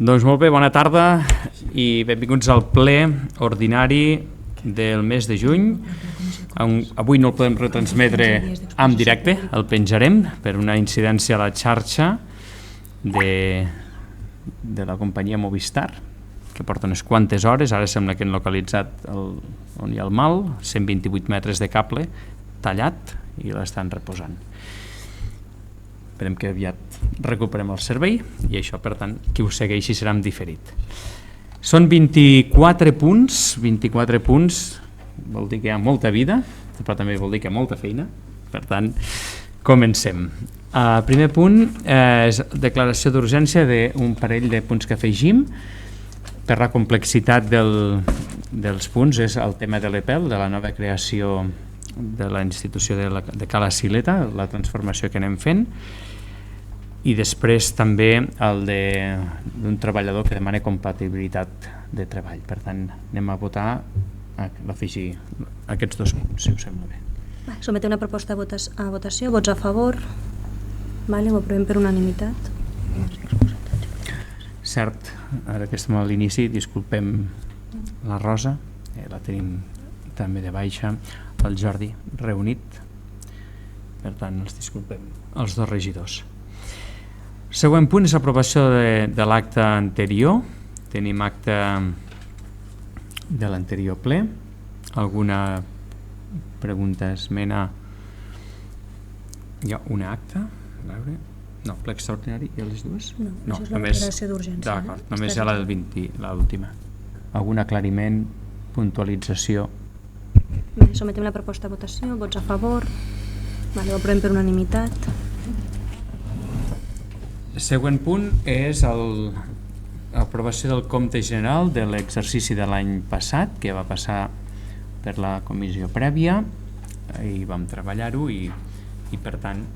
Doncs molt bé, bona tarda i benvinguts al ple ordinari del mes de juny. Avui no el podem retransmetre en directe, el penjarem per una incidència a la xarxa de la companyia Movistar, que porta unes quantes hores, ara sembla que han localitzat on hi ha el mal, 128 metres de cable tallat i l'estan reposant. Esperem que aviat recuperem el servei i això, per tant, qui ho segueixi serà en diferit. Són 24 punts, vol dir que hi ha molta vida, però també vol dir que hi ha molta feina, per tant, comencem. El primer punt és declaració d'urgència d'un parell de punts que afegim. Per la complexitat dels punts és el tema de l'EPEL, de la nova creació de la institució de Cala Sileta, la transformació que anem fent, i després també el d'un treballador que demana compatibilitat de treball. Per tant, anem a votar l'afegir aquests dos punts, si us sembla bé. Sometem una proposta a votació. Vots a favor? Ho aprovem per unanimitat. Cert, ara que estem a l'inici, disculpem la Rosa, la tenim també de baixa, el Jordi reunit, per tant els disculpem els dos regidors. Següent punt és l'aprovació de l'acte anterior. Tenim acte de l'anterior ple. Alguna pregunta, esmena? Hi ha una acta? A veure. No, ple extraordinari i les dues? No, això és la declaració d'urgència. D'acord, només hi ha l'última. Algun aclariment, puntualització? Sometem la proposta a votació. Vots a favor? Ho aprovem per unanimitat. El següent punt és l'aprovació del compte general de l'exercici de l'any passat, que va passar per la comissió prèvia i vam treballar-ho i per tant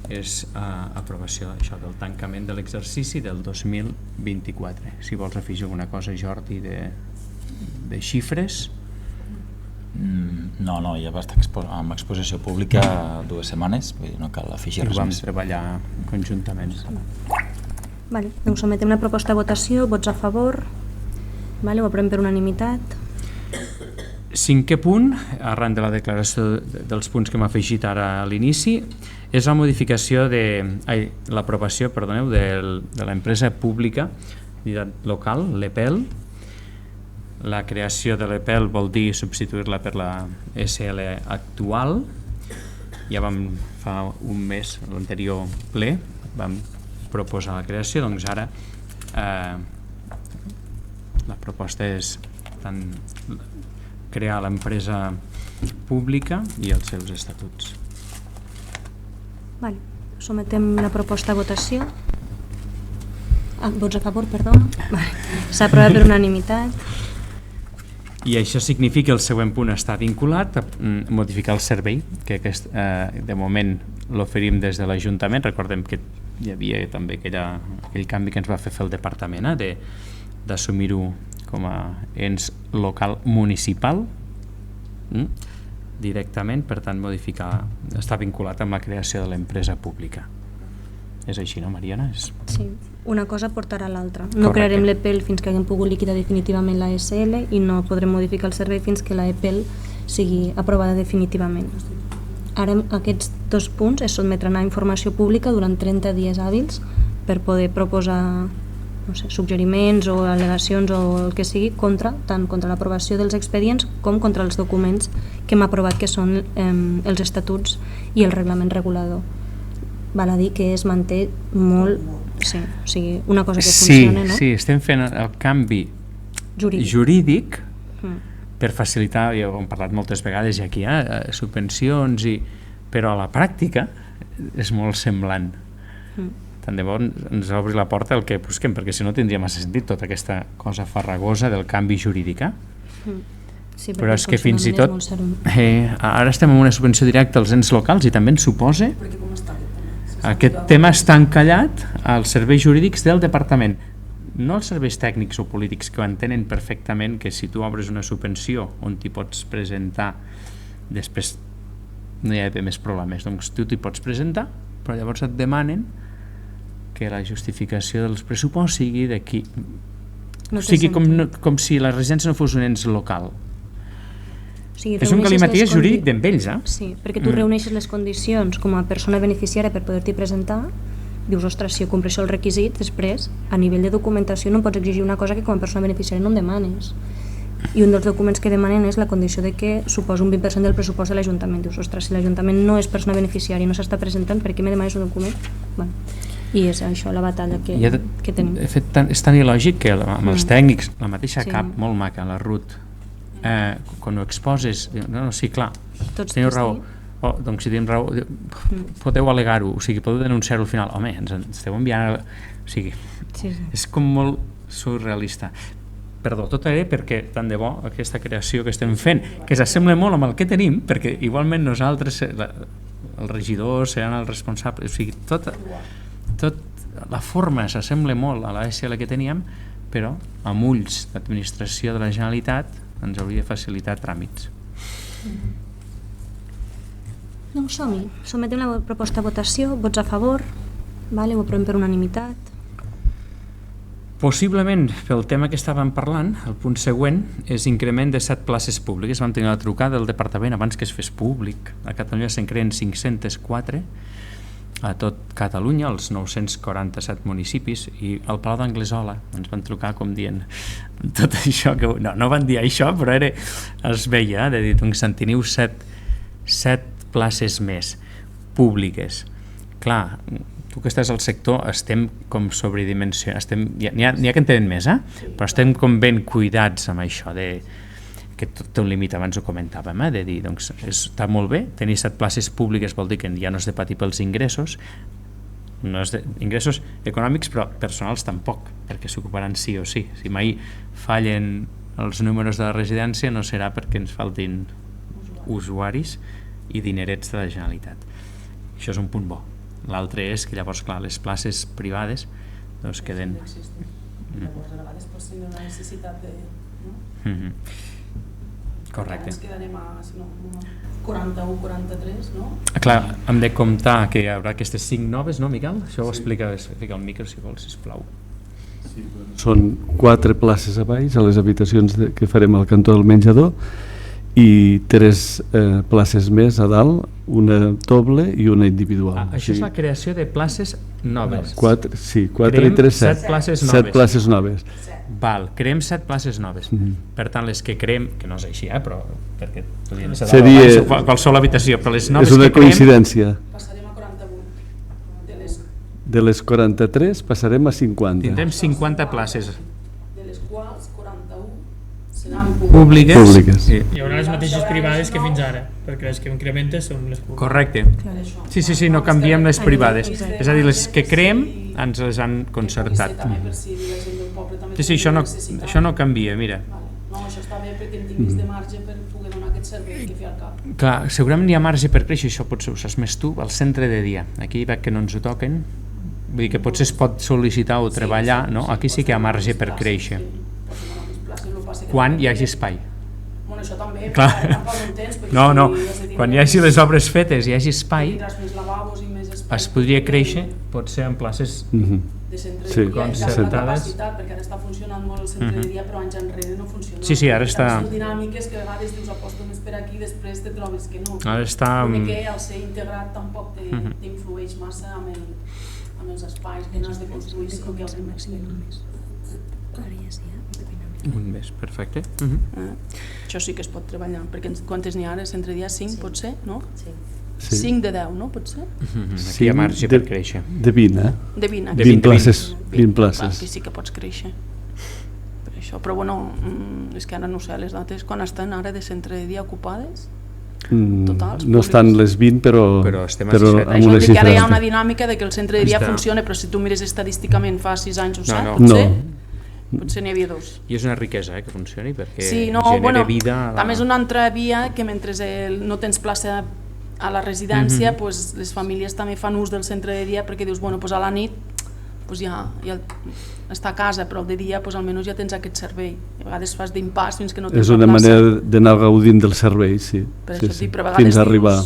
és aprovació això del tancament de l'exercici del 2024. Si vols afegir alguna cosa, Jordi, de xifres? No, ja va estar amb exposició pública 2 setmanes, vull dir, no cal afegir res més. Vam treballar conjuntament. Doncs sometem la proposta a votació. Vots a favor? Ho aprovem per unanimitat. Cinquè punt, arran de la declaració dels punts que hem afegit ara a l'inici, és la modificació l'aprovació de l'empresa pública local, l'EPEL. La creació de l'EPEL vol dir substituir-la per la SL actual. Ja vam fa un mes, l'anterior ple, vam proposar la creació, doncs ara la proposta és crear l'empresa pública i els seus estatuts. Sometem la proposta a votació. Vots a favor, perdó. S'aprova per unanimitat. I això significa que el següent punt està vinculat a modificar el servei, que de moment l'oferim des de l'Ajuntament. Recordem que hi havia també aquell canvi que ens va fer el departament d'assumir-ho com a ens local municipal directament, per tant està vinculat amb la creació de l'empresa pública. És així, no, Mariana? Sí, una cosa portarà a l'altra. No crearem l'EPEL fins que haguem pogut liquidar definitivament la SL i no podrem modificar el servei fins que la EPEL sigui aprovada definitivament. Ara aquests dos punts es sotmetran a informació pública durant 30 dies hàbils per poder proposar suggeriments o al·legacions o el que sigui tant contra l'aprovació dels expedients com contra els documents que hem aprovat, que són els estatuts i el reglament regulador. Val a dir que es manté molt... Sí, o sigui, una cosa que funciona, no? Sí, estem fent el canvi jurídic per facilitar, ja ho hem parlat moltes vegades i aquí hi ha subvencions, però a la pràctica és molt semblant. Tant de bo ens obri la porta el que busquem, perquè si no tindria massa sentit tota aquesta cosa farragosa del canvi jurídic. Sí, però és que fins i tot ara estem en una subvenció directa als ens locals i també ens suposa aquest tema està encallat als serveis jurídics del departament, no als serveis tècnics o polítics, que ho entenen perfectament, que si tu obres una subvenció on t'hi pots presentar, després no hi ha més problemes, doncs tu t'hi pots presentar, però llavors et demanen que la justificació dels pressupost sigui d'aquí. No té Sigui sentit. com si la residència no fos un ens local. O sigui, És un reuneixes galimaties les jurídic d'ells, Sí, perquè tu reuneixes les condicions com a persona beneficiària per poder-t'hi presentar, dius, ostres, si jo compleixo el requisit, després, a nivell de documentació no pots exigir una cosa que com a persona beneficiària no em demanes. I un dels documents que demanen és la condició de que suposa un 20% del pressupost de l'Ajuntament. Dius, ostres, si l'Ajuntament no és persona beneficiària i no s'està presentant, per què me demanes un document? Bueno, i és això la batalla que tenim. De fet, és tan il·lògic que amb els tècnics, la mateixa cap, molt maca, la Ruth, quan ho exposes, diu, no, sí, clar, teniu raó. Oh, doncs si tenim raó, podeu al·legar-ho, o sigui, podeu denunciar-ho al final. Home, ens esteu enviant... O sigui, és com molt surrealista. Perdó, tot era perquè, tant de bo, aquesta creació que estem fent, que s'assembla molt amb el que tenim, perquè igualment nosaltres, els regidors seran els responsables, o sigui, tot la forma s'assembla molt a la SL que teníem, però amb ulls d'administració de la Generalitat ens hauria de facilitar tràmits. Doncs som-hi. Sometem la proposta a votació, vots a favor, vale, ho aprovem per unanimitat. Possiblement, pel tema que estàvem parlant, el punt següent és increment de 7 places públiques. Vam tenir la trucada del departament abans que es fes públic. A Catalunya se'n creen 504 a tot Catalunya, als 947 municipis, i al Palau d'Anglesola ens van trucar com dient tot això, que no van dir això, però es veia, de dir, doncs en teniu 7 places més públiques. Clar, tu que estàs al sector, estem com sobredimensionats, n'hi ha que en tenen més, però estem com ben cuidats amb això, que tot té un límit, abans ho comentàvem, de dir, doncs està molt bé, tenir 7 places públiques vol dir que ja no has de patir pels ingressos, ingressos econòmics, però personals tampoc, perquè s'ocuparan sí o sí. Si mai fallen els números de la residència no serà perquè ens faltin usuaris i dinerets de la Generalitat. Això és un punt bo. L'altre és que llavors, clar, les places privades doncs queden... Llavors, a vegades pot ser una necessitat de... Correcte. Ens quedarem a 41, 43, no? Clar, hem de comptar que hi haurà aquestes 5 noves, no, Miquel? Això ho explica el micro, si vols, sisplau. Són 4 places a baix, a les habitacions que farem al cantó del menjador, i 3 places més a dalt, una doble i una individual. Això és la creació de places noves. 4 i 3, 7. 7 places noves. 7 places noves. Val, creem 7 places noves. Per tant, les que creem, que no és així, però perquè podrien ser qualsevol habitació, però les noves és una que creem... coincidència. Passarem a 48. De les 43 passarem a 50. Tindrem 50 places. De les quals 41 seran públiques. Hi haurà les mateixes privades que fins ara, perquè les que incrementen són les públiques. Correcte. Sí, no canviem les privades. És a dir, les que creem ens les han concertat. Sí, això no canvia, mira. No, això està bé perquè en tinguis de marge per poder donar aquest servei que fer al cap. Clar, segurament hi ha marge per créixer, això potser ho saps més tu, al centre de dia. Aquí veig que no ens ho toquen, vull dir que potser es pot sol·licitar o treballar, no? Aquí sí que hi ha marge per créixer. Quan hi hagi espai. Bueno, això també, clar. No, quan hi hagi les obres fetes i hi hagi espai, es podria créixer, potser en places de centre de dia, concertades. Perquè ara està funcionant molt el centre de dia, però anys enrere no funciona. Sí, ara està... Són dinàmiques que a vegades dius aposto més per aquí, després te trobes que no. Ara està... que al ser integrat tampoc t'influeix massa amb els espais que no has de construir, sinó que els més. Un mes, perfecte. Això sí que es pot treballar, perquè quantes n'hi ha ara? Centre dia 5 pot ser, no? 5 de 10, no? Pot ser? Aquí hi ha marge per créixer. De 20, De 20, 20 places. 20 places. Aquí sí que pots créixer. Per això, però bueno, és que ara no sé les dates, quan estan ara de centre de dia ocupades? Totals, no estan les 20, però estem a 17. amb una xifra. Ara hi ha una dinàmica de que el centre de dia funciona, però si tu mires estadísticament fa 6 anys o 7, potser n'hi havia 2. I és una riquesa que funcioni, perquè genera vida... També és una altra via que mentre no tens plaça a la residència, les famílies també fan ús del centre de dia, perquè dius, a la nit ja està a casa, però de dia almenys ja tens aquest servei. A vegades fas d'impàs fins que no tens la plaça. És una manera d'anar gaudint del servei, sí. Però això sí, però a fins a arribar.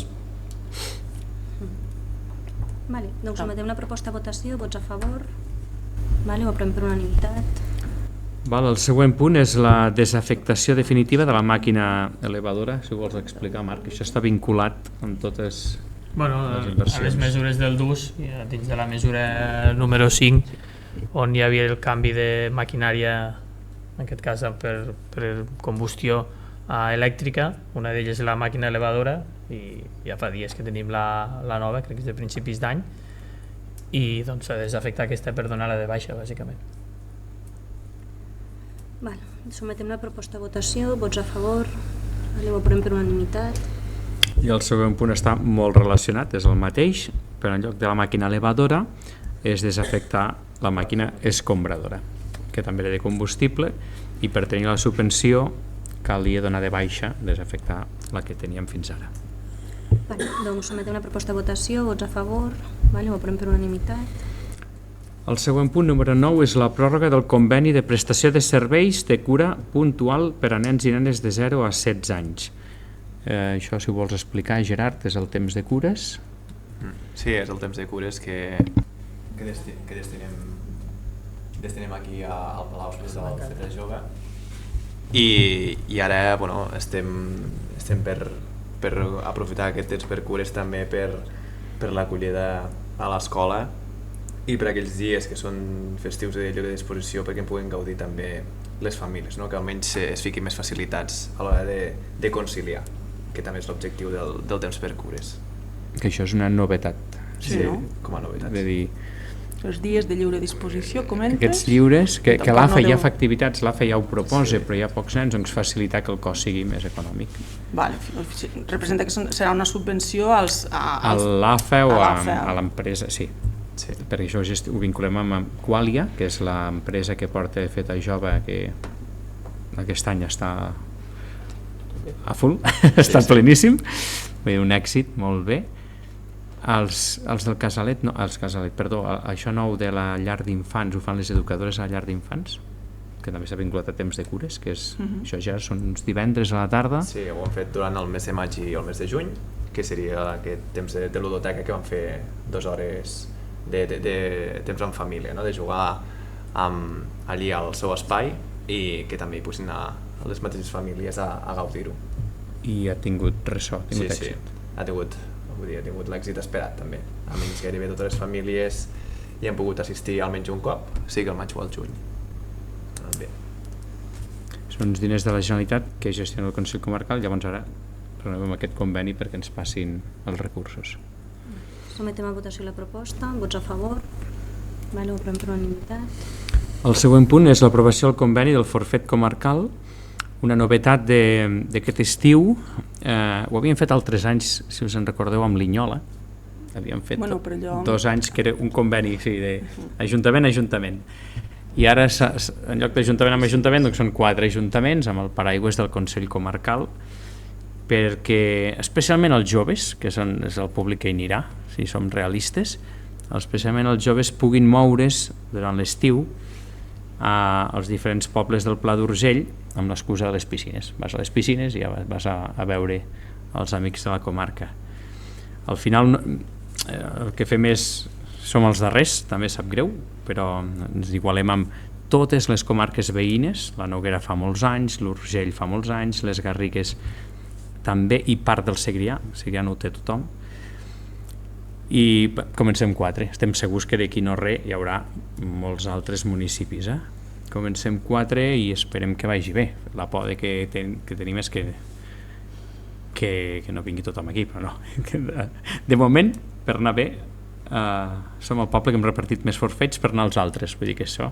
Vale, doncs sometem la proposta a votació, vots a favor, vale, ho aprovem per unanimitat. Val, el següent punt és la desafectació definitiva de la màquina elevadora, si ho vols explicar, Marc. Això està vinculat amb totes Bueno, les a inversions. les mesures del DUS, dins de la mesura número 5, on hi havia el canvi de maquinària, en aquest cas per combustió elèctrica, una d'elles és la màquina elevadora, i ja fa dies que tenim la nova, crec que és de principis d'any, i doncs s'ha de desafectar aquesta per donar-la de baixa, bàsicament. Vale, sometem la proposta a votació, vots a favor, vale, ho aprovem per unanimitat. I el següent punt està molt relacionat, és el mateix, però en lloc de la màquina elevadora és desafectar la màquina escombradora, que també era de combustible, i per tenir la subvenció calia donar de baixa, desafectar la que teníem fins ara. Vale, doncs sometem la proposta a votació, vots a favor, vale, ho aprovem per unanimitat. El següent punt, número 9, és la pròrroga del conveni de prestació de serveis de cura puntual per a nens i nenes de 0 a 16 anys. Això, si ho vols explicar, Gerard, és el temps de cures. Sí, és el temps de cures que destinem aquí al Palau des del Centre Jove, i ara bueno, estem per aprofitar aquest temps per cures també per l'acollida a l'escola i per aquells dies que són festius de lliure disposició, perquè en puguin gaudir també les famílies, no? Que almenys es fiquin més facilitats a l'hora de conciliar, que també és l'objectiu del temps per cures. Que això és una novetat. Sí, no? Com a novetats. De dir, Els dies de lliure disposició, comentes? aquests lliures, que Tampoc l'AFA no ja deu- fa activitats, l'AFA ja ho proposa, però hi ha pocs nens, doncs facilitar que el cost sigui més econòmic. Vale, representa que serà una subvenció a l'AFA o a l'AFA. a l'empresa, sí. Sí. Perquè això ho vinculem amb Qualia, que és l'empresa que porta Feta Jove, que aquest any està a full, està pleníssim, vull dir, un èxit molt bé. Els del Casalet, no, això nou de la llar d'infants, ho fan les educadores a la llar d'infants, que també s'ha vinculat a temps de cures, que és, això ja són uns divendres a la tarda. Sí, ho hem fet durant el mes de maig i el mes de juny, que seria aquest temps de ludoteca que vam fer 2 hores de temps en família, no? De jugar allí al seu espai i que també hi posin a les mateixes famílies a gaudir-ho. I ha tingut ressò, ha tingut èxit. Ha tingut l'èxit esperat també. Almenys gairebé totes les famílies hi han pogut assistir almenys un cop, sigui al maig o al juny. Bé. Són uns diners de la Generalitat que gestiona el Consell Comarcal, llavors ara renovem aquest conveni perquè ens passin els recursos. Sometem a votació la proposta, vots a favor, vale, ho aprovem per unanimitat. El següent punt és l'aprovació del conveni del forfet comarcal, una novetat d'aquest estiu. Ho havíem fet altres anys, si us en recordeu, amb Linyola. Havíem fet 2 anys que era un conveni d'Ajuntament a Ajuntament. I ara, en lloc d'Ajuntament amb Ajuntament, doncs són 4 ajuntaments amb el paraigües del Consell Comarcal, perquè especialment els joves, que és el públic que hi anirà, si som realistes, especialment els joves puguin moure's durant l'estiu als diferents pobles del Pla d'Urgell amb l'excusa de les piscines. Vas a les piscines i ja vas a veure els amics de la comarca. Al final el que fem som els darrers, també sap greu, però ens igualem amb totes les comarques veïnes. La Noguera fa molts anys, l'Urgell fa molts anys, les Garrigues també, i part del Segrià no ho té tothom. I comencem 4, estem segurs que d'aquí no res hi haurà molts altres municipis. Comencem 4 i esperem que vagi bé. La por que tenim és que no vingui tothom aquí, però no. De moment, per anar bé, som el poble que hem repartit més forfets per anar als altres, vull dir que això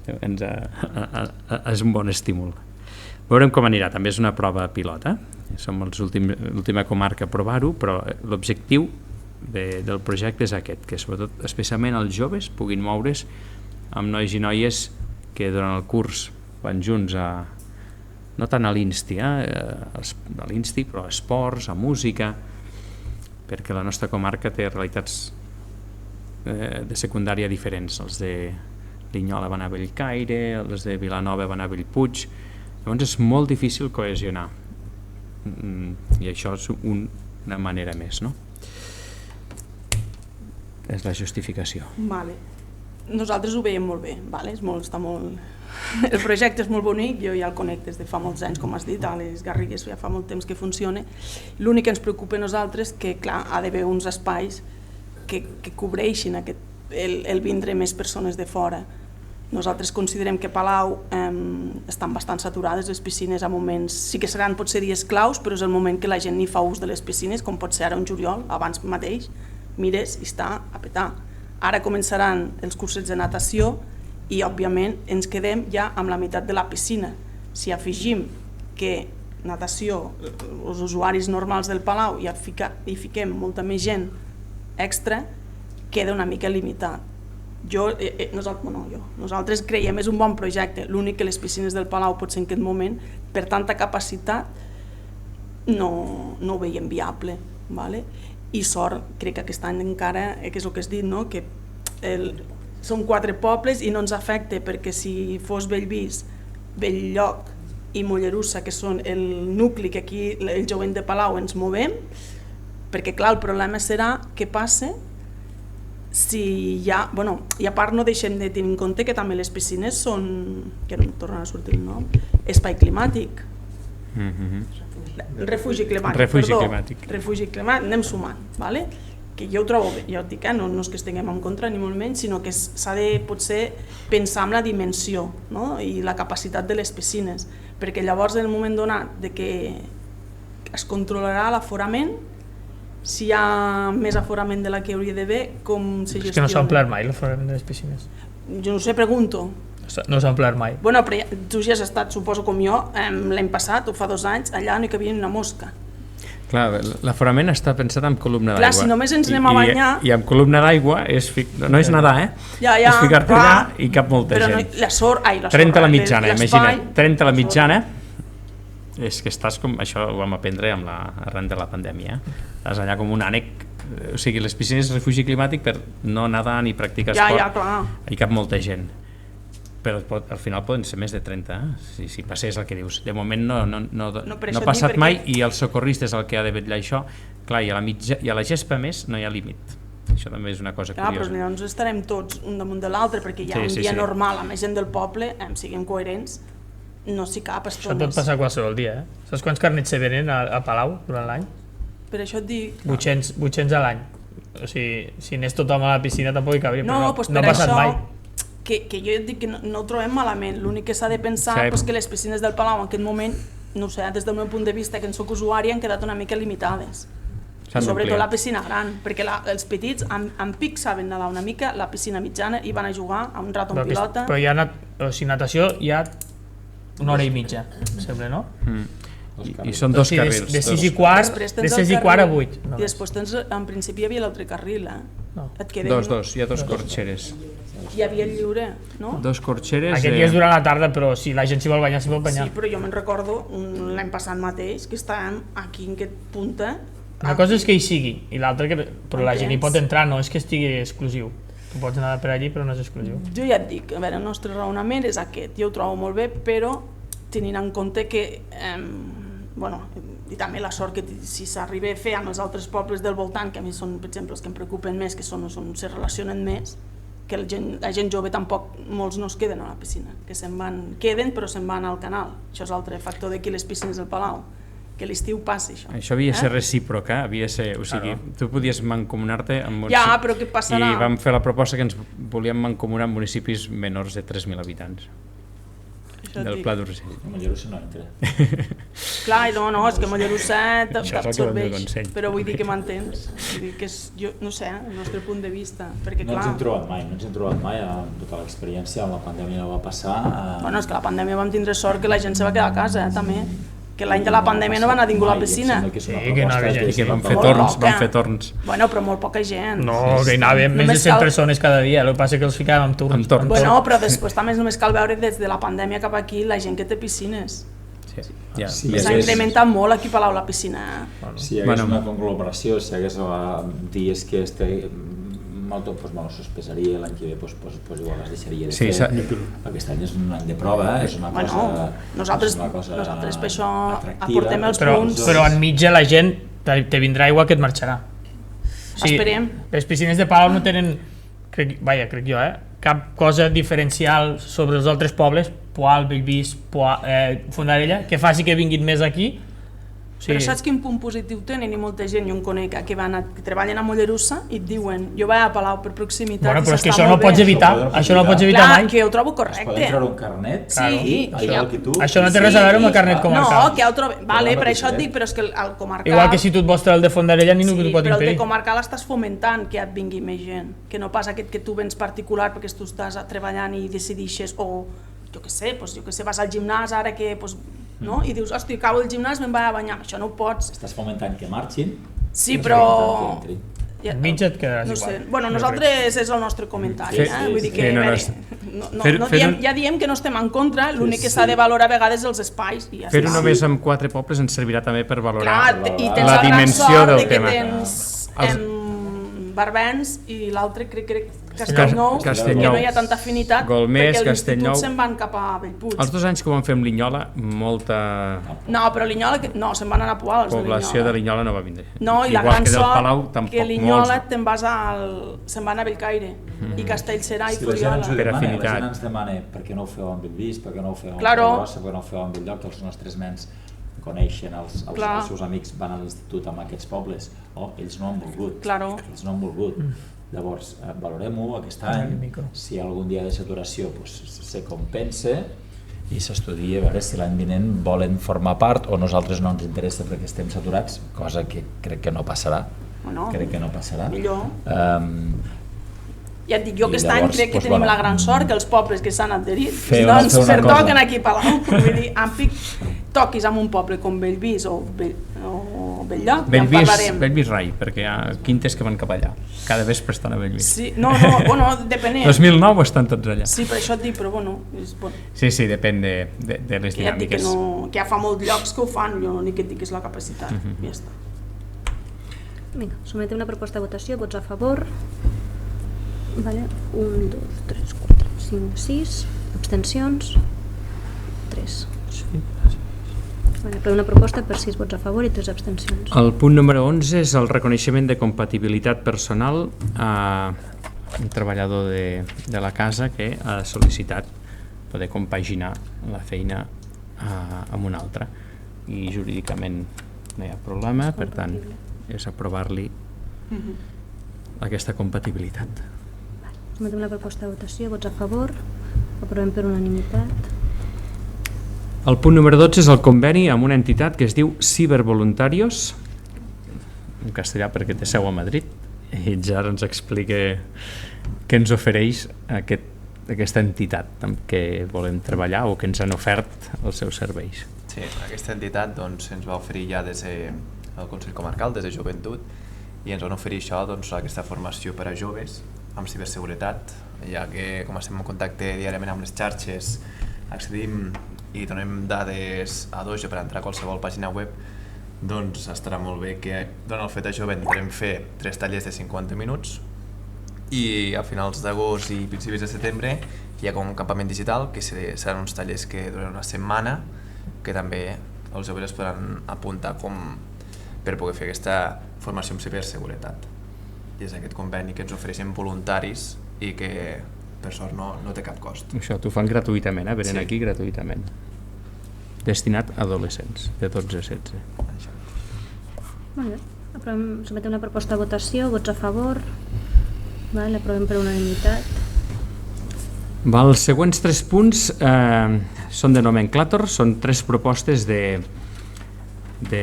és un bon estímul. Veurem com anirà, també és una prova pilota, som l'última comarca a provar-ho, però l'objectiu del projecte és aquest, que sobretot, especialment els joves, puguin moure's amb nois i noies que durant el curs van junts no tant a l'Insti, però a esports, a música, perquè la nostra comarca té realitats de secundària diferents. Els de Linyola van a Bellcaire, els de Vilanova van a Bellpuig, llavors és molt difícil cohesionar, i això és una manera més, no? és la justificació. Vale. Nosaltres ho veiem molt bé, vale? El projecte és molt bonic, jo ja el conec des de fa molts anys, com has dit, a les Garrigues ja fa molt temps que funciona. L'únic que ens preocupa a nosaltres que, clar, ha d'haver uns espais que cobreixin el vindre més persones de fora. Nosaltres considerem que Palau estan bastant saturades les piscines a moments, sí que seran potser dies claus, però és el moment que la gent ni fa ús de les piscines, com pot ser ara un juliol, abans mateix, mires i està a petar. Ara començaran els cursets de natació i, òbviament, ens quedem ja amb la meitat de la piscina. Si afegim que natació, els usuaris normals del Palau, hi fiquem molta més gent extra, queda una mica limitat. Nosaltres creiem és un bon projecte, l'únic que les piscines del Palau potser en aquest moment, per tanta capacitat, no ho veiem viable. I sort, crec que aquest any encara, que és el que has dit, que són 4 pobles i no ens afecta, perquè si fos Bellvís, Belllloc i Mollerussa, que són el nucli que aquí el jovent de Palau ens movem, perquè clar, el problema serà què passa si hi ha, i a part no deixem de tenir en compte que també les piscines són, que no em torna a sortir el nom, espai climàtic. Refugi climàtic, anem sumant, que jo ho trobo bé, ja ho dic, no és que estiguem en contra ni molt menys, sinó que s'ha de potser pensar en la dimensió i la capacitat de les piscines, perquè llavors en el moment donat de que es controlarà l'aforament, si hi ha més aforament de la que hauria d'haver, com se gestiona? És que no s'ha omplert mai l'aforament de les piscines. Jo no sé, pregunto. No s'ha omplert mai. Però tu ja has estat, suposo com jo, l'any passat o fa 2 anys, allà no hi cabia ni una mosca. Clar, l'aforament està pensat en columna d'aigua. Clar, si només ens anem a banyar... I amb columna d'aigua no és nedar, és ficar-te allà i cap molta gent. Però la sort... 30 la mitjana, imagina't, 30 la mitjana, és que estàs com... Això ho vam aprendre arran de la pandèmia. Estàs allà com un ànec, o sigui, les piscines és refugi climàtic per no nedar ni practicar esport. Hi cap molta gent. Però al final poden ser més de 30, si passés el que dius. De moment no ha passat mai i el socorrista és el que ha de vetllar això. Clar, i a la gespa més no hi ha límit. Això també és una cosa curiosa. Però llavors estarem tots un damunt de l'altre, perquè hi ha un dia normal amb gent del poble, siguem coherents, no s'hi cap estones. Això pot passar qualsevol dia, Saps quants carnets se venen a Palau durant l'any? Per això et dic... 800 a l'any. O sigui, si anés tothom a la piscina tampoc hi cabria, però no ha passat mai. Que jo et dic que no ho trobem malament, l'únic que s'ha de pensar és que les piscines del Palau en aquest moment, no sé, des del meu punt de vista, que en soc usuària, han quedat una mica limitades. Sobretot la piscina gran, perquè els petits en pic saben nedar una mica, la piscina mitjana i van a jugar a un rato en pilota. Però hi ha natació hi ha 1 hora i mitja, sembla, no? I són 2 carrils. De 6 i quart a 8. I després tens, en principi hi havia l'altre carril, Dos, hi ha 2 corxeres. Hi havia el lliure, no? 2 corxeres... Aquest dia és durant la tarda, però si la gent s'hi vol banyar, s'hi pot banyar. Sí, però jo me'n recordo l'any passat mateix, que estàvem aquí en aquest punta... Una cosa és que hi sigui, i l'altra que... Però la gent hi pot entrar, no és que estigui exclusiu. Tu pots anar per allí, però no és exclusiu. Jo ja et dic, a veure, el nostre raonament és aquest. Jo ho trobo molt bé, però tenint en compte que... i també la sort que si s'arriba a fer amb els altres pobles del voltant, que a mi són, per exemple, els que em preocupen més, que se relacionen més, que la gent jove tampoc, molts no es queden a la piscina, que queden però se'n van al canal. Això és l'altre factor d'aquí les piscines del Palau, que l'estiu passa això. Això havia de ser recíproc, havia de ser, o sigui, tu podies mancomunar-te amb municipis... Ja, però què passarà? I vam fer la proposta que ens volíem mancomunar amb municipis menors de 3.000 habitants. Del Pla d'Urgell. Mollerussa no entra. Clar, no, és que Mollerussa t'absorbeix, però vull dir que m'entens. Vull dir que és, jo no sé, el nostre punt de vista, perquè clar... No ens hem trobat mai, amb tota l'experiència, amb la pandèmia no va passar... Bueno, és que la pandèmia vam tindre sort que la gent se va quedar a casa, també. Que l'any de la pandèmia no va anar ningú a la piscina. Sí, que anava gent. I que van fer torns. Bueno, però molt poca gent. No, que hi anava més de 100 persones cada dia, el que passa que els ficàvem en turns. Bueno, però després també només cal veure des de la pandèmia cap aquí la gent que té piscines. S'ha incrementat molt aquí a Palau la piscina. Si hi hagués una conglomeració, si hi hagués dies que sospesaria, l'any que ve igual es deixaria de fer. Aquest any és un any de prova, és una cosa nosaltres per això aportem els punts. Però enmig la gent te vindrà igual que et marxarà. Esperem. Les piscines de Palau no tenen, crec jo, cap cosa diferencial sobre els altres pobles, Poal, Bellvís, Fondarella, que faci que vinguin més aquí. Però saps quin punt positiu tenen? I molta gent, jo en conec, que treballen a Mollerussa i et diuen, jo vaig a Palau per proximitat i s'està molt bé. Però és que això no ho pots evitar, això no ho pots evitar mai. Clar, que ho trobo correcte. Es poden treure un carnet? Sí. Això no té res a veure amb el carnet comarcal. No, que ho trobo... Vale, per això et dic, però és que el comarcal... Igual que si tu et vols treure el de Fondarella, ningú t'ho pot impedir. Però el de comarcal estàs fomentant que et vingui més gent, que no pas aquest que tu vens particular perquè tu estàs treballant i decidixes, o jo què sé, vas al gimnàs ara que... No? I dius, hosti, acabo el gimnàs, me'n vaig a banyar, això no ho pots. Estàs fomentant que marxin? Sí, però... Enmig et quedaràs igual. igual. Bueno, nosaltres és el nostre comentari, vull dir que ja diem que no estem en contra, l'únic que s'ha de valorar a vegades els espais. Fer-ho només amb 4 pobles ens servirà també per valorar la dimensió del tema. I tens Barbens i l'altre crec Castellnou, que no hi ha tanta afinitat perquè l'institut se'n van cap a Bellpuig. Els 2 anys que ho vam fer amb Linyola, molta... No, però Linyola, no, se'n van anar a Poal, població de Linyola no va vindre. No, i la gran sort que Linyola se'n van a Bellcaire i Castellserà i Fuliola. Per afinitat. La gent ens demana per què no ho feu amb Bellvís, per què no ho feu amb Rossa, per què no ho feu amb Belllloc, que els nostres nens coneixen, els seus amics van a l'institut amb aquests pobles, ells no han volgut, ells no han volgut. Llavors, valorem-ho aquest any, si algun dia de saturació se compensa i s'estudia a veure si l'any vinent volen formar part o nosaltres no ens interessa perquè estem saturats, cosa que crec que no passarà. Crec que no passarà. Millor. Ja et dic, jo aquest any crec que tenim la gran sort que els pobles que s'han adherit no ens pertoquen aquí a Palau. Vull dir, toquis amb un poble com Bellvís o Belllloc, ja en parlarem. Bellvís Rai, perquè hi ha quintes que van cap allà. Cada vespre estan a Bellvís. Sí, no, bueno, depenent. 2009 estan tots allà. Sí, per això et dic, però bueno... Sí, depèn de les dinàmiques. Que ja fa molts llocs que ho fan, jo l'únic que et dic és la capacitat, ja està. Vinga, sometem una proposta a votació, vots a favor. Vale, 1, 2, 3, 4, 5, 6, abstencions, 3. Una proposta per 6 vots a favor i 3 abstencions. El punt número 11 és el reconeixement de compatibilitat personal a un treballador de la casa que ha sol·licitat poder compaginar la feina amb una altra i jurídicament no hi ha problema, per tant és aprovar-li aquesta compatibilitat. Sometem la proposta de votació, vots a favor, aprovem per unanimitat. El punt número 12 és el conveni amb una entitat que es diu Cibervoluntarios, en castellà perquè té seu a Madrid, i ja ens explica què ens ofereix aquesta entitat amb què volem treballar o que ens han ofert els seus serveis. Sí, aquesta entitat ens va oferir ja des del Consell Comarcal, des de Joventut, i ens van oferir això, aquesta formació per a joves amb ciberseguretat, ja que com estem en contacte diàriament amb les xarxes, accedim i donem dades a dojo per entrar a qualsevol pàgina web, doncs estarà molt bé que durant el fet de jove podrem fer 3 tallers de 50 minuts i a finals d'agost i principis de setembre hi ha com un campament digital que seran uns tallers que duran una setmana que també els joves es podran apuntar per poder fer aquesta formació en ciberseguretat. I és aquest conveni que ens ofereixen voluntaris i que per sort no té cap cost. Això t'ho fan gratuïtament, venen aquí gratuïtament. Destinat a adolescents, de 12 a 16. Molt bé, sometem una proposta a votació, vots a favor, l'aprovem per unanimitat. Els següents 3 punts són de nomenclàtor, són 3 propostes de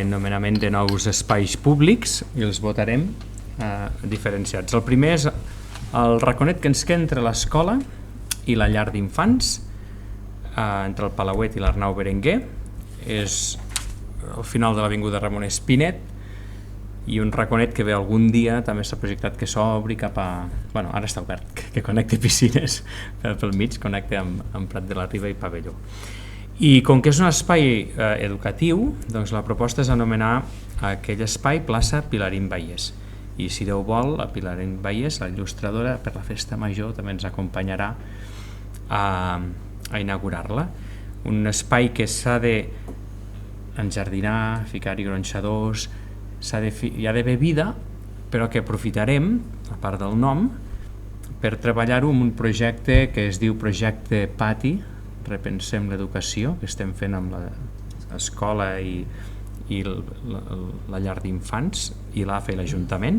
nomenament de nous espais públics i els votarem diferenciats. El primer és el raconet que ens queda entre l'escola i la llar d'infants, entre el Palauet i l'Arnau Berenguer, és al final de l'avinguda Ramon Espinet, i un raconet que ve algun dia també s'ha projectat que s'obri cap a... Bueno, ara està obert, que connecti piscines pel mig, connecti amb Prat de la Riba i Pavelló. I com que és un espai educatiu, doncs la proposta és anomenar aquell espai plaça Pilarín Vallès. I si Déu vol, la Pilarín Vallès, la il·lustradora, per la festa major també ens acompanyarà a inaugurar-la. Un espai que s'ha d'enjardinar, ficar-hi gronxadors, hi ha d'haver vida, però que aprofitarem, a part del nom, per treballar-ho en un projecte que es diu Projecte Pati, Repensem l'Educació, que estem fent amb l'escola i la llar d'infants i l'AFA i l'Ajuntament,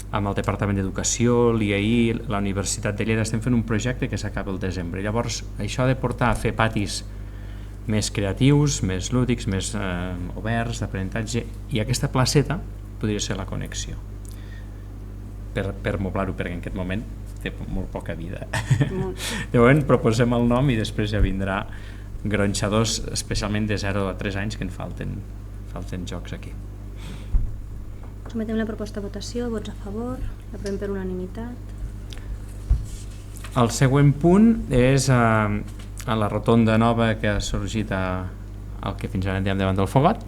amb el Departament d'Educació, l'IAI, la Universitat de Lleida. Estem fent un projecte que s'acaba el desembre. Llavors, això ha de portar a fer patis més creatius, més lúdics, més oberts, d'aprenentatge, i aquesta placeta podria ser la connexió per moblar-ho, perquè en aquest moment té molt poca vida. De moment proposem el nom i després ja vindrà gronxadors, especialment de 0 a 3 anys, que en falten jocs aquí. Sometem la proposta a votació, vots a favor, l'aprovem per unanimitat. El següent punt és a la rotonda nova que ha sorgit al que fins ara en diem davant del Fogot.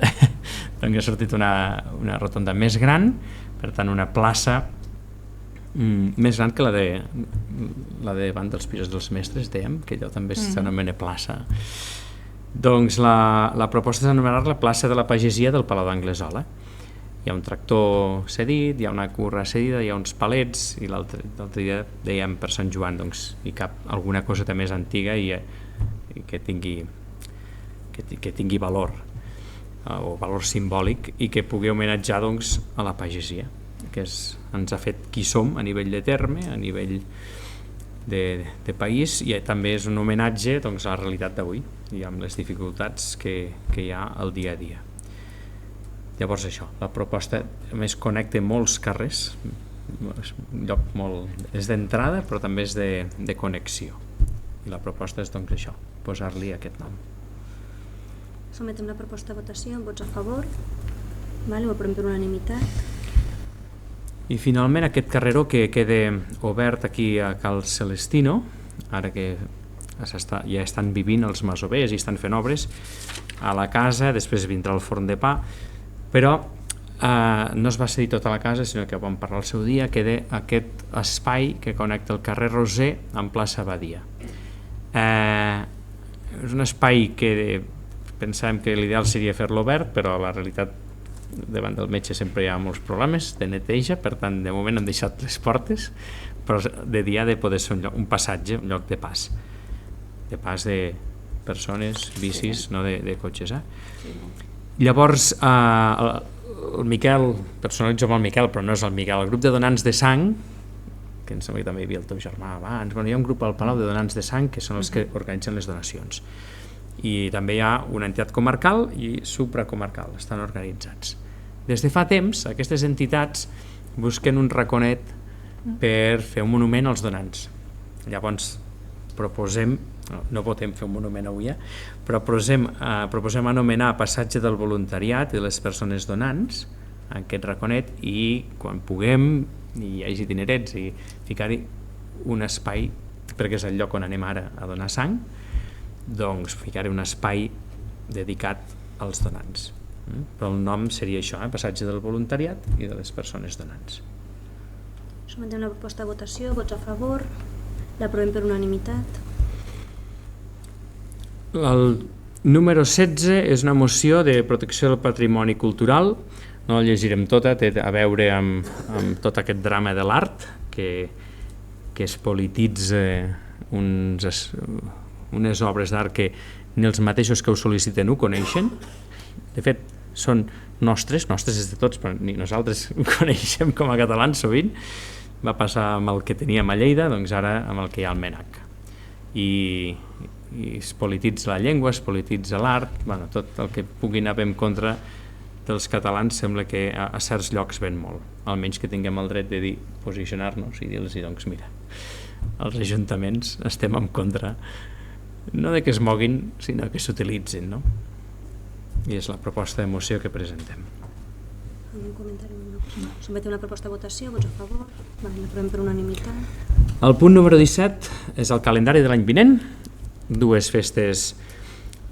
Doncs ha sortit una rotonda més gran, per tant una plaça més gran que la de davant dels Pisos dels Mestres, dèiem, que allò també s'anomena plaça. Doncs la proposta és anomenar-la plaça de la Pagesia del Palau d'Anglesola. Hi ha un tractor cedit, hi ha una curra cedida, hi ha uns palets, i l'altre dia dèiem per Sant Joan, doncs hi cap alguna coseta més antiga i que tingui valor, o valor simbòlic, i que pugui homenatjar doncs a la pagesia, que ens ha fet qui som a nivell de terme, a nivell de país, i també és un homenatge doncs, a la realitat d'avui i amb les dificultats que hi ha al dia a dia. Llavors això, la proposta a més connecta molts carrers, és d'entrada però també és de connexió, i la proposta és doncs això, posar-li aquest nom. Sometem la proposta a votació, vots a favor, ho aprovem per unanimitat. I finalment aquest carreró que queda obert aquí a Cal Celestino, ara que ja estan vivint els masovers i estan fent obres a la casa, després vindrà el forn de pa, però no es va cedir tota la casa, sinó que vam parlar el seu dia, queda aquest espai que connecta el carrer Roser amb plaça Badia. És un espai que pensàvem que l'ideal seria fer-lo obert, però la realitat davant del metge sempre hi ha molts problemes de neteja, per tant de moment hem deixat les portes, però de dia ha de poder ser un passatge, un lloc de pas de persones, bicis, no de cotxes. Llavors el Miquel, personalitzo amb el Miquel, però no és el Miquel, el grup de donants de sang, que em sembla que també hi havia el teu germà abans, hi ha un grup al Palau de donants de sang que són els que organitzen les donacions, i també hi ha una entitat comarcal i supracomarcal, estan organitzats. Des de fa temps aquestes entitats busquen un raconet per fer un monument als donants. Llavors proposem, no votem fer un monument avui, però proposem anomenar Passatge del Voluntariat i de les Persones Donants aquest raconet, i quan puguem i hi hagi dinerets i ficar-hi un espai, perquè és el lloc on anem ara a donar sang, doncs ficar-hi un espai dedicat als donants. Però el nom seria això, Passatge del Voluntariat i de les Persones Donants. Sometem la proposta a votació, vots a favor, l'aprovem per unanimitat. El número 16 és una moció de protecció del patrimoni cultural, no la llegirem tota, té a veure amb tot aquest drama de l'art que es polititza unes obres d'art que ni els mateixos que ho sol·liciten ho coneixen. De fet, són nostres és de tots, però ni nosaltres ho coneixem com a catalans sovint. Va passar amb el que teníem a Lleida, doncs ara amb el que hi ha al MNAC. I es polititza la llengua, es polititza l'art, tot el que pugui anar en contra dels catalans sembla que a certs llocs ven molt, almenys que tinguem el dret de dir, posicionar-nos i dir-los, doncs mira, els ajuntaments estem en contra, no de que es moguin, sinó que s'utilitzin, no? I és la proposta de moció que presentem. Algun comentari? Sometem una proposta a votació, vots a favor, l'aprovem per unanimitat. El punt número 17 és el calendari de l'any vinent, dues festes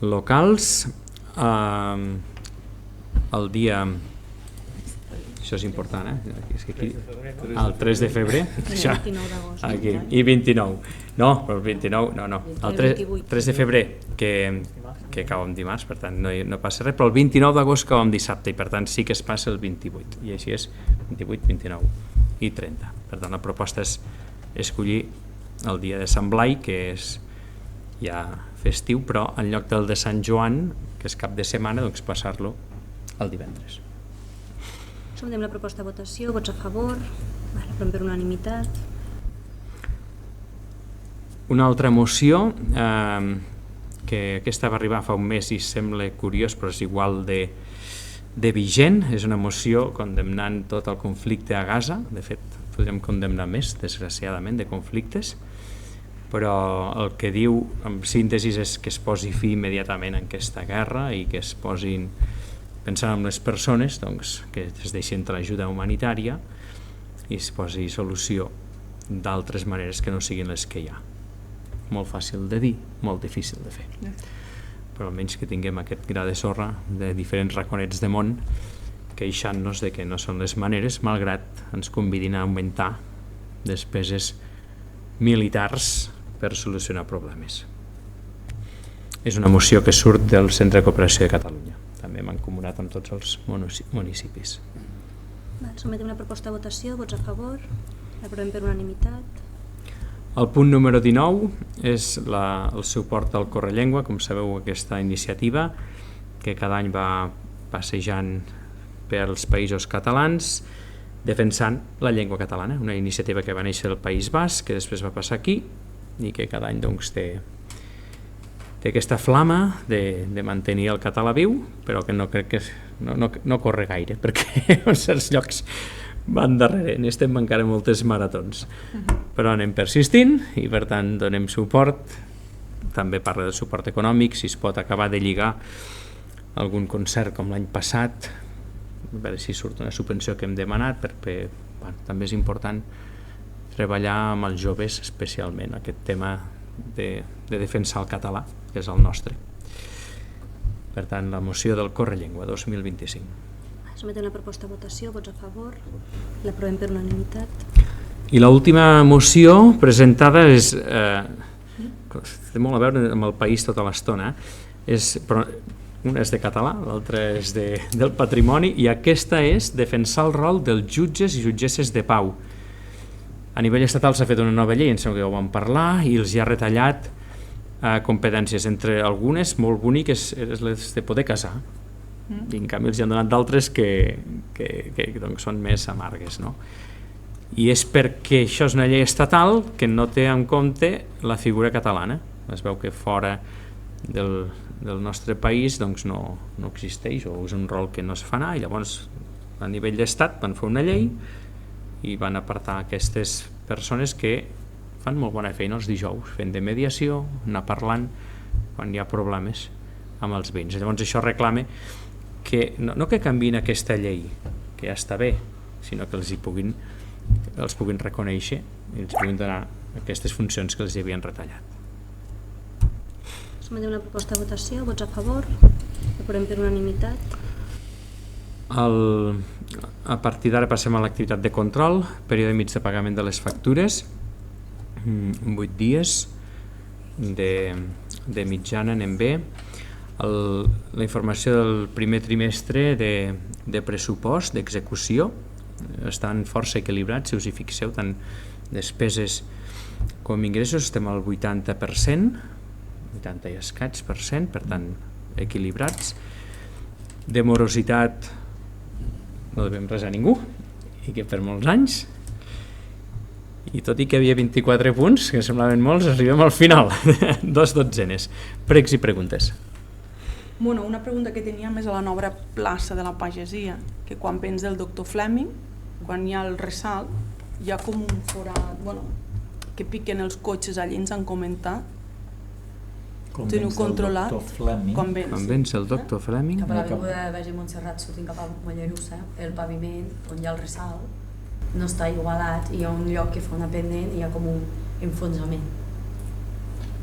locals, el dia, això és important, és que aquí, el 3 de febrer, i 29, no, però el 29, no, el 3 de febrer, que que acabem dimarts, per tant no passa res, però el 29 d'agost acabem dissabte i per tant sí que es passa el 28 i així és 28, 29 i 30. Per tant la proposta és escollir el dia de Sant Blai, que és ja festiu, però en lloc del de Sant Joan, que és cap de setmana, doncs passar-lo el divendres. Sometem la proposta a votació, vots a favor, aprovem per unanimitat. Una altra moció, que aquesta va arribar fa un mes i sembla curiós, però és igual de vigent, és una moció condemnant tot el conflicte a Gaza. De fet, podríem condemnar més, desgraciadament, de conflictes, però el que diu, en síntesi, és que es posi fi immediatament a aquesta guerra i que es posin, pensant en les persones, doncs, que es deixin l'ajuda humanitària i es posi solució d'altres maneres que no siguin les que hi ha. Molt fàcil de dir, molt difícil de fer. Però almenys que tinguem aquest gra de sorra de diferents raconets de món queixant-nos de que no són les maneres, malgrat ens convidin a augmentar despeses militars per solucionar problemes. És una moció que surt del Centre de Cooperació de Catalunya. També m'han comunat amb tots els municipis. Sometem la proposta a votació, vots a favor, l'aprovem per unanimitat. El punt número 19 és el suport al Correllengua, com sabeu, aquesta iniciativa que cada any va passejant pels països catalans defensant la llengua catalana, una iniciativa que va néixer al País Basc, que després va passar aquí i que cada any doncs, té aquesta flama de mantenir el català viu, però que no crec que no corre gaire, perquè en certs llocs van darrere, n'estem encara moltes maratons, però anem persistint i per tant donem suport. També parla del suport econòmic, si es pot acabar de lligar algun concert com l'any passat, a veure si surt una subvenció que hem demanat, perquè també és important treballar amb els joves, especialment aquest tema de defensar el català, que és el nostre. Per tant, la moció del Correllengua 2025. Sometem la proposta a votació, vots a favor, l'aprovem per unanimitat. I l'última moció presentada té molt a veure amb el país tota l'estona, una és de català, l'altra és del patrimoni, i aquesta és defensar el rol dels jutges i jutgesses de pau. A nivell estatal s'ha fet una nova llei, em sembla que ho vam parlar, i els hi ha retallat competències, entre algunes molt boniques, les de poder casar, i en canvi els hi han donat d'altres que doncs, són més amargues, no? I és perquè això és una llei estatal que no té en compte la figura catalana. Es veu que fora del nostre país doncs, no existeix, o és un rol que no es fa anar, i llavors a nivell d'estat van fer una llei i van apartar aquestes persones que fan molt bona feina els dijous, fent de mediació, anar parlant quan hi ha problemes amb els veïns. Llavors això reclama que no que canviïn aquesta llei, que ja està bé, sinó que els puguin reconèixer i els puguin donar aquestes funcions que els havien retallat. Sometem la proposta a votació, vots a favor, l'aprovem per unanimitat. A partir d'ara passem a l'activitat de control, període mig de pagament de les factures, 8 dies de mitjana, anem bé. La informació del primer trimestre de pressupost, d'execució, estan força equilibrats, si us hi fixeu, tant despeses com ingressos estem al 80%, 80 i escaig per cent, per tant equilibrats. De morositat no devem res a ningú, i que per molts anys, i tot i que hi havia 24 punts, que semblaven molts, arribem al final, 2 dotzenes. Pregs i preguntes. Bueno, una pregunta que teníem és a la nova plaça de la pagesia, que quan vens del doctor Fleming, quan hi ha el ressalt, hi ha com un forat, que piquen els cotxes allí, ens han comentat. Teniu controlat? Quan vens el doctor Fleming? Cap a l'avinguda de Verge Montserrat, sortint cap a Mollerussa, el paviment on hi ha el ressalt no està igualat, i hi ha un lloc que fa una pendent i hi ha com un enfonsament.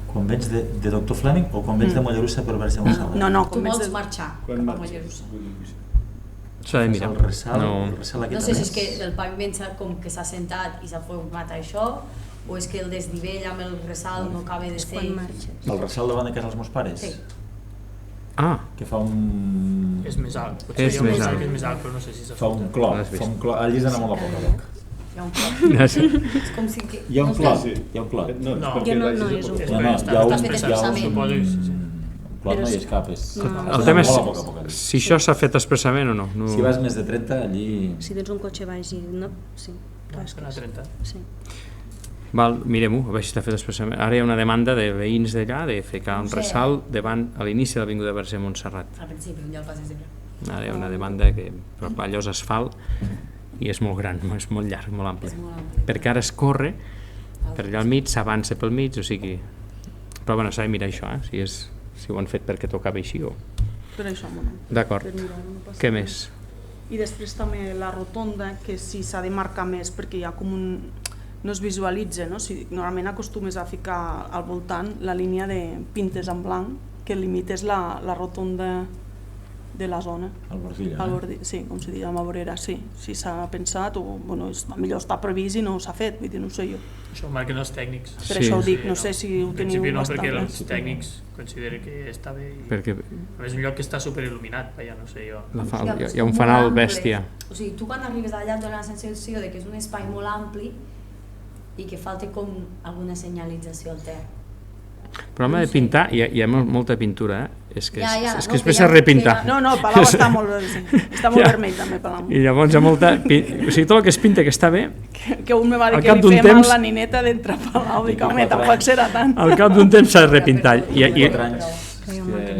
Quan vens de doctor Fleming o quan vens de Mollerussa per Verge Montserrat? No, tu vols marxar cap a Mollerussa. S'ha de mirar. No sé si és que el paviment com que s'ha sentat i s'ha format això, o és que el desnivell amb el ressalt no acaba de ser... El ressalt davant de casa dels meus pares? Sí. que fa un... És més alt, potser És hi ha un més costat alt. que és més alt, però no sé si s'ha Fa un clot, allí és anar molt a poc a poc. Hi ha un clot. És com si... Hi ha un clot, hi ha un clot. No, Jo no és un... és No, perquè no, hi ha un... està expressat, suposo. Un clot no hi és cap, és... El tema és molt a poc a poc. si això s'ha fet expressament o no. Si vas més de 30, allí... Si tens un cotxe baix i... No, sí. A 30. Sí. Val, mirem-ho, a veure si està fet expressament. Ara hi ha una demanda de veïns d'allà de ficar un ressalt davant a l'inici de l'Avinguda Verge Montserrat. Al principi, un dia el passes sempre. Ara hi ha una demanda que però allò és asfalt i és molt gran, és molt llarg, molt ampli. És molt ampli. Perquè ara es corre per allà al mig, s'avança pel mig, o sigui... Però bueno, s'ha de mirar això, si ho han fet perquè tocava així o... Per això, bueno. D'acord. Què més? I després també la rotonda, que si s'ha de marcar més perquè hi ha com un... no es visualitza, no? Si normalment acostumes a ficar al voltant la línia de pintes en blanc que limites la rotonda de la zona. Al Bordilla, Al Bordilla, sí, com se diria, a Vorera, sí. Si s'ha pensat, o bueno, millor està previst i no s'ha fet, vull dir, no ho sé jo. Això ho marquen els tècnics. Per això ho dic, no sé si ho En teniu principi no, perquè bastant. els tècnics consideren que està bé. Perquè A més, un lloc que està superil·luminat, ja no sé jo. hi ha un fanal bèstia. O sigui, tu quan arribes allà et dona la sensació de que és un espai molt ampli i que falta com alguna senyalització al terra. Però home de pintar, hi ha molta pintura, És que, ja, és no, que després que s'ha ja- repintat. No, el Palau està molt verd, sí. Està molt vermell també, Palau. I llavors hi ha molta... O sigui, tot el que es pinta que està bé, Que un me va dir Al que cap li d'un feia mal temps- la nineta d'entrar a Palau. Dic, home, tampoc serà tant. al cap d'un temps s'ha de repintar. I 4 anys.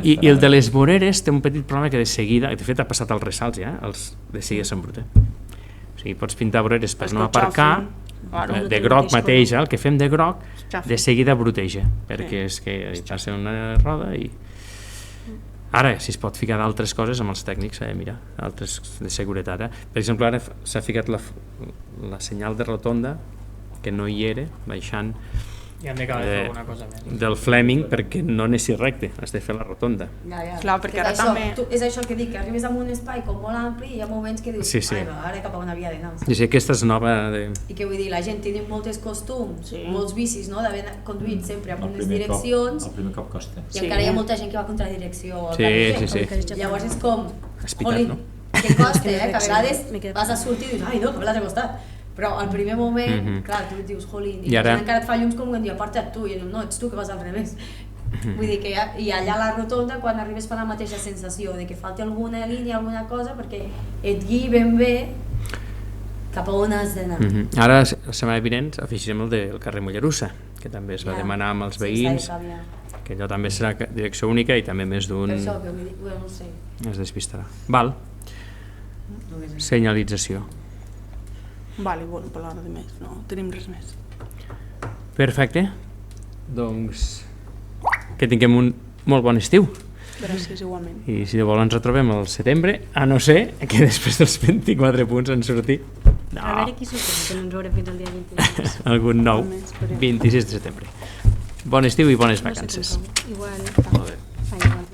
I el de les voreres té un petit problema que de seguida, de fet ha passat als ressalts ja, els de seguida s'embruten. O sigui, pots pintar voreres per Els no que aparcar, xafen, claro. de groc mateix, el que fem de groc, Xafen. de seguida bruteja, perquè és que hi passa una roda i... Ara, si es pot ficar d'altres coses amb els tècnics, s'ha de mirar, altres de seguretat. Per exemple, ara s'ha ficat la senyal de rotonda, que no hi era, baixant I han d'acabar de fer alguna cosa més. del Fleming perquè no anessi recte, has de fer la rotonda. Ja. Clar, perquè És ara això, també- és això que dic, que arribes a un espai com molt ampli i hi ha moments que dius, Sí, sí. ai, va, ara cap a on havia d'anar. I sí, aquesta és nova de... I que vull dir, la gent té molts costums, Sí. molts vicis, no?, d'haver conduït sempre a El unes primer direccions el primer cop costa. i Sí. encara hi ha molta gent que va contra direcció. al Sí, carrer. sí. Llavors és com, Has pitat, no? que costa, que a Me vegades queda vas a sortir i dius, ai no, que a l'altre costat. Però al primer moment, clar, tu dius, jolín, i I ara- la gent encara et fa llums com quan diu, aparta't tu, i dius, no, ets tu que vas al revés. Vull dir que i allà a la rotonda, quan arribes fa la mateixa sensació de que falta alguna línia, alguna cosa, perquè et guiï ben bé cap a on has d'anar. Ara, la setmana vinent, afegirem el del carrer Mollerussa, que també es va Ja. demanar amb els Sí, veïns, s'ha de canviar. que allò també serà direcció única i també més d'un Per això que vull dir, bueno, no sé. es despistarà. Val, No sé. senyalització. Vale, bueno, per l'hora de més, no tenim res més. Perfecte. Doncs que tinguem un molt bon estiu. Gràcies, igualment. I si de vol ens retrobem al setembre, a no ser que després dels 24 punts en surti A veure qui sorprèn, que no ens veurem fins al dia 26. algun nou, També esperem. 26 de setembre. Bon estiu i bones No sé vacances. com. Igual. Molt bé. Igual.